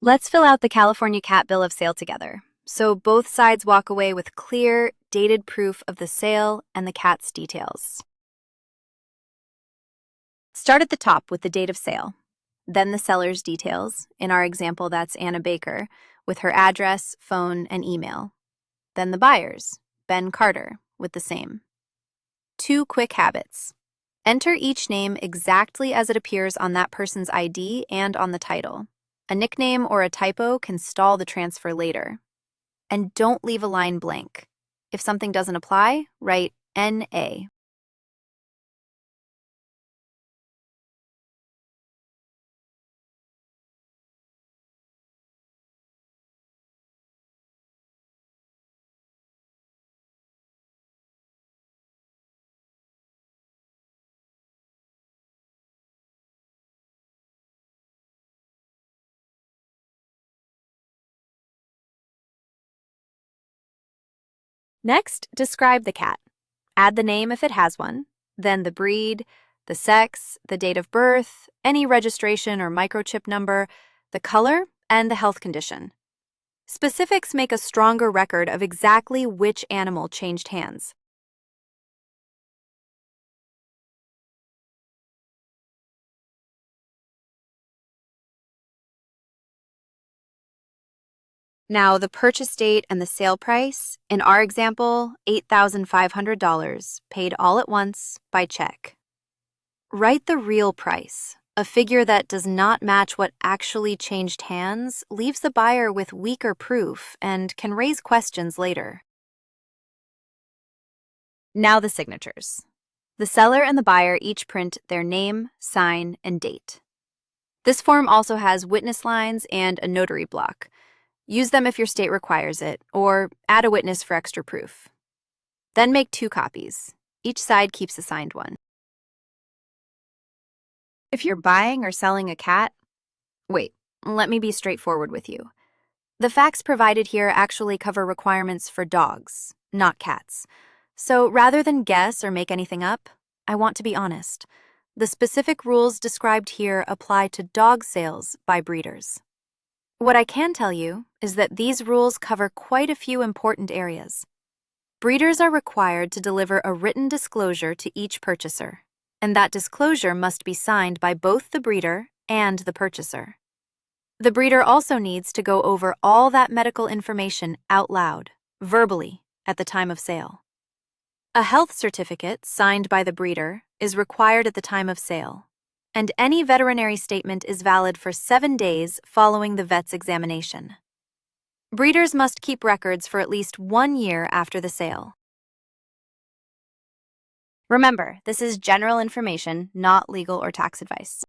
Let's fill out the California Cat Bill of Sale together, so both sides walk away with clear, dated proof of the sale and the cat's details. Start at the top with the date of sale, then the seller's details. In our example, that's Anna Baker, with her address, phone, and email. Then the buyer's, Ben Carter, with the same. 2 quick habits. Enter each name exactly as it appears on that person's ID and on the title. A nickname or a typo can stall the transfer later. And don't leave a line blank. If something doesn't apply, write NA. Next, describe the cat. Add the name if it has one, then the breed, the sex, the date of birth, any registration or microchip number, the color, and the health condition. Specifics make a stronger record of exactly which animal changed hands. Now, the purchase date and the sale price, in our example, $8,500, paid all at once by check. Write the real price. A figure that does not match what actually changed hands leaves the buyer with weaker proof and can raise questions later. Now the signatures. The seller and the buyer each print their name, sign, and date. This form also has witness lines and a notary block. Use them if your state requires it, or add a witness for extra proof. Then make 2 copies. Each side keeps a signed one. If you're buying or selling a cat, wait, let me be straightforward with you. The facts provided here actually cover requirements for dogs, not cats. So rather than guess or make anything up, I want to be honest. The specific rules described here apply to dog sales by breeders. What I can tell you is that these rules cover quite a few important areas. Breeders are required to deliver a written disclosure to each purchaser, and that disclosure must be signed by both the breeder and the purchaser. The breeder also needs to go over all that medical information out loud, verbally, at the time of sale. A health certificate signed by the breeder is required at the time of sale, and any veterinary statement is valid for 7 days following the vet's examination. Breeders must keep records for at least 1 year after the sale. Remember, this is general information, not legal or tax advice.